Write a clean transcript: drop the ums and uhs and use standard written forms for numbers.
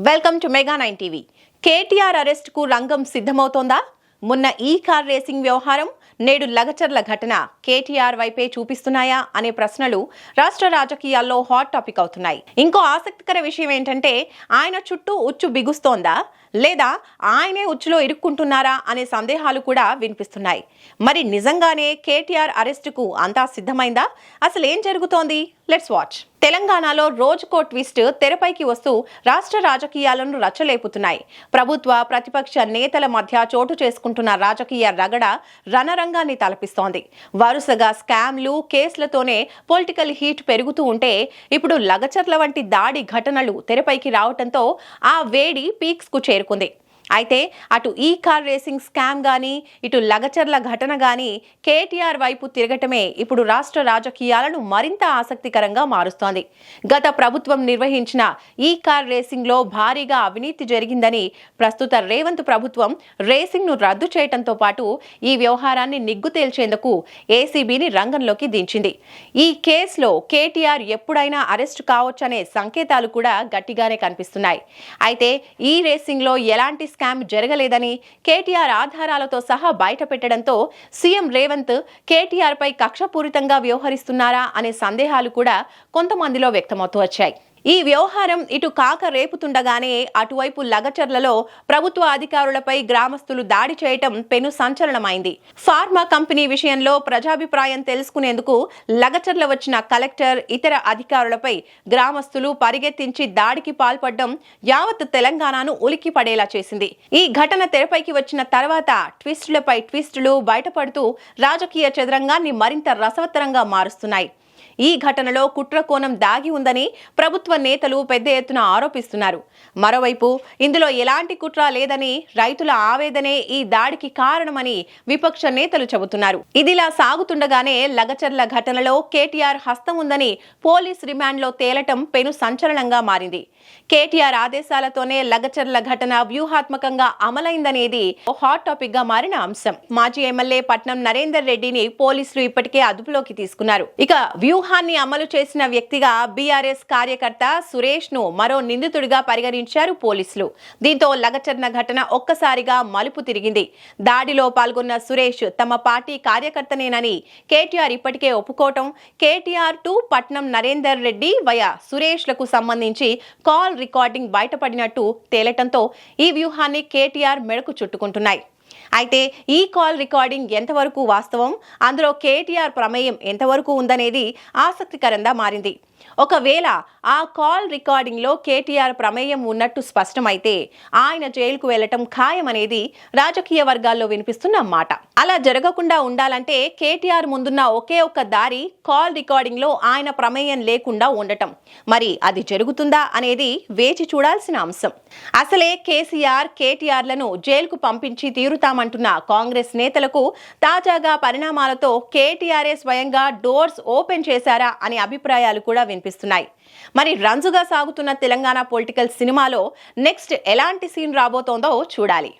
Welcome to mega 9 TV. KTR arrest కు రంగం సిద్ధమవుతోందా? మొన్న ఈ కార్ రేసింగ్ వ్యవహారం, నేడు లగచర్ల ఘటన కేటీఆర్ వైపే చూపిస్తున్నాయా అనే ప్రశ్నలు రాష్ట్ర రాజకీయాల్లో హాట్ టాపిక్ అవుతున్నాయి. ఇంకో ఆసక్తికర విషయం ఏంటంటే, ఆయన చుట్టూ ఉచ్చు బిగుస్తోందా లేదా ఆయనే ఉచ్చులో ఇరుక్కుంటున్నారా అనే సందేహాలు కూడా వినిపిస్తున్నాయి. మరి నిజంగానే కేటీఆర్ అరెస్టుకు అంతా సిద్ధమైందా? అసలు ఏం జరుగుతోంది? Let's watch. తెలంగాణలో రోజుకో ట్విస్ట్ తెరపైకి వస్తూ రాష్ట్ర రాజకీయాలను రచ్చలేపుతున్నాయి. ప్రభుత్వ ప్రతిపక్ష నేతల మధ్య చోటు చేసుకుంటున్న రాజకీయ రగడ రణరంగాన్ని తలపిస్తోంది. వరుసగా స్కామ్లు, కేసులతోనే పొలిటికల్ హీట్ పెరుగుతూ ఉంటే, ఇప్పుడు లగచర్ల వంటి దాడి ఘటనలు తెరపైకి రావడంతో ఆ వేడి పీక్స్ కు చేరుకుంది. అయితే అటు ఈ కార్ రేసింగ్ స్కామ్ గానీ, ఇటు లగచర్ల ఘటన గానీ కేటీఆర్ వైపు తిరగటమే ఇప్పుడు రాష్ట్ర రాజకీయాలను మరింత ఆసక్తికరంగా మారుస్తోంది. గత ప్రభుత్వం నిర్వహించిన ఈ కార్ రేసింగ్ లో భారీగా అవినీతి జరిగిందని ప్రస్తుత రేవంత్ ప్రభుత్వం రేసింగ్ ను రద్దు చేయడంతో పాటు ఈ వ్యవహారాన్ని నిగ్గు తేల్చేందుకు ఏసీబీని రంగంలోకి దించింది. ఈ కేసులో కేటీఆర్ ఎప్పుడైనా అరెస్టు కావచ్చనే సంకేతాలు కూడా గట్టిగానే కనిపిస్తున్నాయి. అయితే ఈ రేసింగ్ లో ఎలాంటి స్కామ్ జరగలేదని కేటీఆర్ ఆధారాలతో సహా బయటపెట్టడంతో సీఎం రేవంత్ కేటీఆర్ పై కక్షపూరితంగా వ్యవహరిస్తున్నారా అనే సందేహాలు కూడా కొంతమందిలో వ్యక్తమవుతూ వచ్చాయి. ఈ వ్యవహారం ఇటు కాక రేపుతుండగానే అటువైపు లగచర్లలో ప్రభుత్వ అధికారులపై గ్రామస్తులు దాడి చేయటం పెను సంచలనమైంది. ఫార్మా కంపెనీ విషయంలో ప్రజాభిప్రాయం తెలుసుకునేందుకు లగచర్ల వచ్చిన కలెక్టర్, ఇతర అధికారులపై గ్రామస్తులు పరిగెత్తించి దాడికి పాల్పడడం యావత్ తెలంగాణను ఉలిక్కి పడేలా చేసింది. ఈ ఘటన తెరపైకి వచ్చిన తర్వాత ట్విస్టులపై ట్విస్టులు బయటపడుతూ రాజకీయ చదరంగాన్ని మరింత రసవత్తరంగా మారుస్తున్నాయి. ఈ ఘటనలో కుట్ర కోణం దాగి ఉందని ప్రభుత్వ నేతలు పెద్ద ఎత్తున ఆరోపిస్తున్నారు. మరోవైపు ఇందులో ఎలాంటి కుట్ర లేదని, రైతుల ఆవేదనే ఈ దాడికి కారణమని విపక్ష నేతలు చెబుతున్నారు. ఇదిలా సాగుతుండగానే లగచర్ల ఘటనలో కేటీఆర్ హస్తం ఉందని పోలీస్ రిమాండ్లో తేలటం పెను సంచలనంగా మారింది. కేటీఆర్ ఆదేశాలతోనే లగచర్ల ఘటన వ్యూహాత్మకంగా అమలైందనేది హాట్ టాపిక్ గా మారిన అంశం. మాజీ ఎమ్మెల్యే పట్నం నరేందర్ రెడ్డిని పోలీసులు ఇప్పటికే అదుపులోకి తీసుకున్నారు. ఇక వ్యూహాన్ని అమలు చేసిన వ్యక్తిగా బీఆర్ఎస్ కార్యకర్త సురేష్ ను మరో నిందితుడిగా పరిగణించారు పోలీసులు. దీంతో లగచర్ల ఘటన ఒక్కసారిగా మలుపు తిరిగింది. దాడిలో పాల్గొన్న సురేష్ తమ పార్టీ కార్యకర్తనేనని కేటీఆర్ ఇప్పటికే ఒప్పుకోవటం, కేటీఆర్ టు పట్నం నరేందర్ రెడ్డి వయా సురేష్ లకు సంబంధించి కాల్ రికార్డింగ్ బయటపడినట్టు తేలటంతో ఈ వ్యూహాన్ని కేటీఆర్ మెడకు చుట్టుకుంటున్నాయి. అయితే ఈ కాల్ రికార్డింగ్ ఎంతవరకు వాస్తవం, అందులో కేటీఆర్ ప్రమేయం ఎంతవరకు ఉందనేది ఆసక్తికరంగా మారింది. ఒకవేళ ఆ కాల్ రికార్డింగ్ లో కేటీఆర్ ప్రమేయం ఉన్నట్టు స్పష్టమైతే ఆయన జైలుకు వెళ్లటం ఖాయమనేది రాజకీయ వర్గాల్లో వినిపిస్తున్న మాట. అలా జరగకుండా ఉండాలంటే కేటీఆర్ ముందున్న ఒకే ఒక్క దారి కాల్ రికార్డింగ్ లో ఆయన ప్రమేయం లేకుండా ఉండటం. మరి అది జరుగుతుందా అనేది వేచి చూడాల్సిన అంశం. అసలే కేసీఆర్, కేటీఆర్లను జైలుకు పంపించి తీరుతామంటున్న కాంగ్రెస్ నేతలకు తాజాగా పరిణామాలతో కేటీఆర్ఏ స్వయంగా డోర్స్ ఓపెన్ చేశారా అనే అభిప్రాయాలు కూడా వినిపిస్తున్నాయి. మరి రంజుగా సాగుతున్న తెలంగాణ పొలిటికల్ సినిమాలో నెక్స్ట్ ఎలాంటి సీన్ రాబోతోందో చూడాలి.